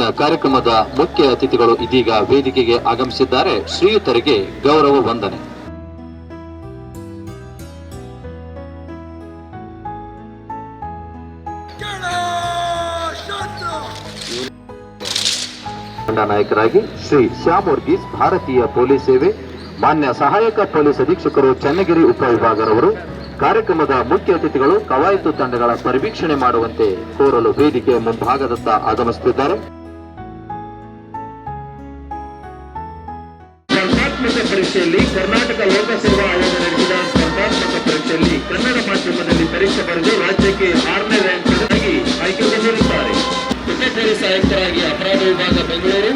ಇಂದಿನ ಕಾರ್ಯಕ್ರಮದ ಮುಖ್ಯ ಅತಿಥಿಗಳು ಇದೀಗ ವೇದಿಕೆಗೆ ಆಗಮಿಸಿದ್ದಾರೆ. ಶ್ರೀಯುತರಿಗೆ ಗೌರವ ವಂದನೆ. ನಾಯಕರಾಗಿ ಶ್ರೀ ಶ್ಯಾಮ್ ವರ್ಗೀಸ್, ಭಾರತೀಯ ಪೊಲೀಸ್ ಸೇವೆ, ಮಾನ್ಯ ಸಹಾಯಕ ಪೊಲೀಸ್ ಅಧೀಕ್ಷಕರು ಚನ್ನಗಿರಿ ಉಪವಿಭಾಗರವರು. ಕಾರ್ಯಕ್ರಮದ ಮುಖ್ಯ ಅತಿಥಿಗಳು ಕವಾಯತು ತಂಡಗಳ ಪರಿವೀಕ್ಷಣೆ ಮಾಡುವಂತೆ ಕೋರಲು ವೇದಿಕೆಯ ಮುಂಭಾಗದತ್ತ ಆಗಮಿಸುತ್ತಿದ್ದಾರೆ. ಸ್ಪರ್ಧಾತ್ಮಕ ಪರೀಕ್ಷೆಯಲ್ಲಿ ಕರ್ನಾಟಕ ಲೋಕಸೇವಾ ಆಯೋಗ ನಡೆಸಿದ ಸ್ಪರ್ಧಾತ್ಮಕ ಪರೀಕ್ಷೆಯಲ್ಲಿ ಕನ್ನಡ ಮಾಧ್ಯಮದಲ್ಲಿ ಪರೀಕ್ಷೆ ಬರೆದು ರಾಜ್ಯಕ್ಕೆ 6ನೇ ರ್ಯಾಂಕ್ ಆಗಿ ಆಯ್ಕೆಗೊಂಡಿರುತ್ತಾರೆ. ಉಪಪೊಲೀಸ್ ಆಯುಕ್ತರಾಗಿ ಅಪರಾಧ ವಿಭಾಗ ಬೆಂಗಳೂರು,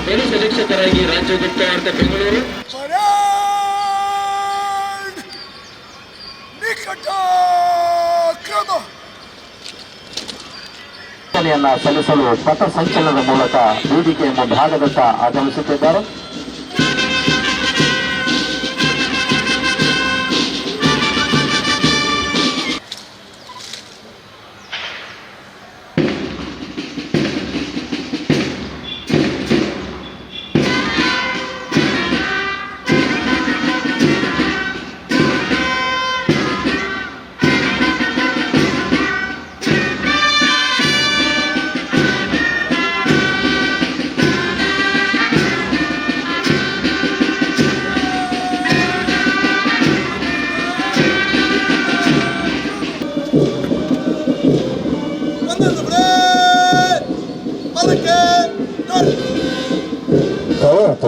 ಪೊಲೀಸ್ ಅಧೀಕ್ಷಕರಾಗಿ ರಾಜ್ಯ ಗುಪ್ತವಾರ್ತೆ ಬೆಂಗಳೂರು, ಸಲ್ಲಿಸಲು ಪಥ ಸಂಚಲನದ ಮೂಲಕ ವೇದಿಕೆಯ ಮುಂಭಾಗದತ್ತ ಆಗಮಿಸುತ್ತಿದ್ದಾರೆ.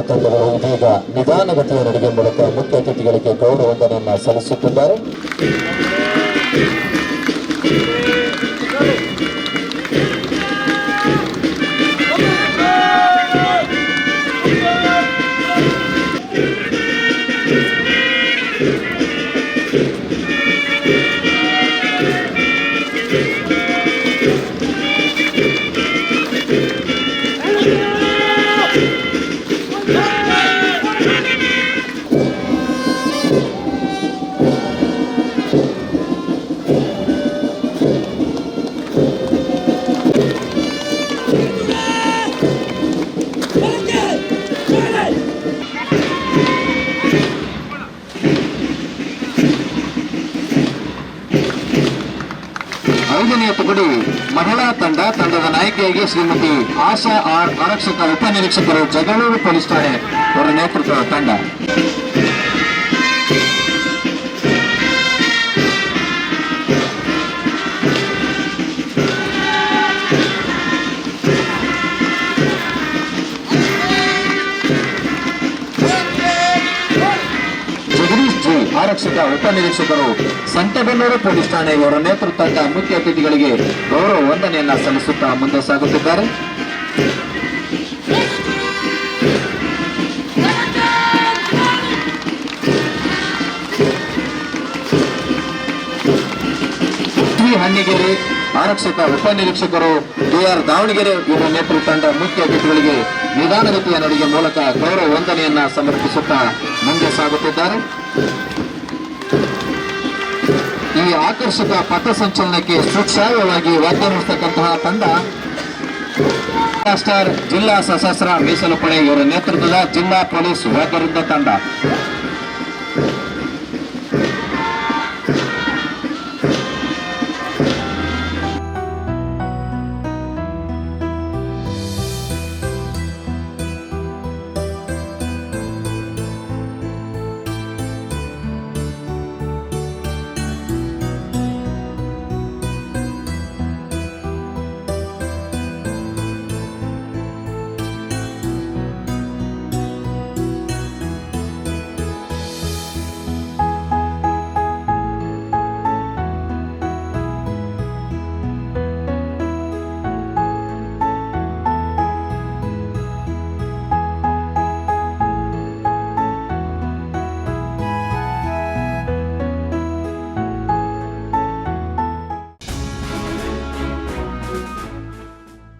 ತಂಡಗಳು ಇದೀಗ ನಿಧಾನಗತಿಯ ನಡಿಗೆ ಮೂಲಕ ಮುಖ್ಯ ಅತಿಥಿಗಳಿಗೆ ಗೌರವ ವಂದನೆಯನ್ನು ಸಲ್ಲಿಸುತ್ತಿದ್ದಾರೆ. ಐದನೆಯ ತುಕಡಿ ಮಹಿಳಾ ತಂಡದ ನಾಯಕಿಯಾಗಿ ಶ್ರೀಮತಿ ಆಶಾ ಆರ್, ಆರಕ್ಷಕ ಉಪನಿರೀಕ್ಷಕರು ಜಗಳೂರು ಪೊಲೀಸ್ ಠಾಣೆ ಅವರ ನೇತೃತ್ವದ ತಂಡ. ಆರಕ್ಷಕ ಉಪನಿರೀಕ್ಷಕರು ಸಂತೆಬೆನ್ನೂರು ಪೊಲೀಸ್ ಠಾಣೆ ಅವರ ನೇತೃತ್ವದ ಮುಖ್ಯ ಅತಿಥಿಗಳಿಗೆ ಗೌರವ ವಂದನೆಯನ್ನ ಸಲ್ಲಿಸುತ್ತಾ ಮುಂದೆ ಸಾಗುತ್ತಿದ್ದಾರೆ. ಶ್ರೀ ಹಣ್ಣಿಗೇರಿ ಆರಕ್ಷಕ ಉಪನಿರೀಕ್ಷಕರು ಡಿ.ಆರ್. ದಾವಣಗೆರೆ ಇವರ ನೇತೃತ್ವದ ಮುಖ್ಯ ಅತಿಥಿಗಳಿಗೆ ನಿಧಾನಗತಿಯ ನಡಿಗೆ ಮೂಲಕ ಗೌರವ ವಂದನೆಯನ್ನ ಸಮರ್ಪಿಸುತ್ತಾ ಮುಂದೆ ಸಾಗುತ್ತಿದ್ದಾರೆ. ಈ ಆಕರ್ಷಕ ಪಥ ಸಂಚಲನಕ್ಕೆ ಸುಕ್ಷಾಯವಾಗಿ ವಾದ್ಯ ನುಡಿಸತಕ್ಕಂತಹ ತಂಡ ಸ್ಟಾರ್ ಜಿಲ್ಲಾ ಸಶಸ್ತ್ರ ಮೀಸಲು ಪಡೆ ಇವರ ನೇತೃತ್ವದ ಜಿಲ್ಲಾ ಪೊಲೀಸ್ ವಾದ್ಯವೃಂದ ತಂಡ.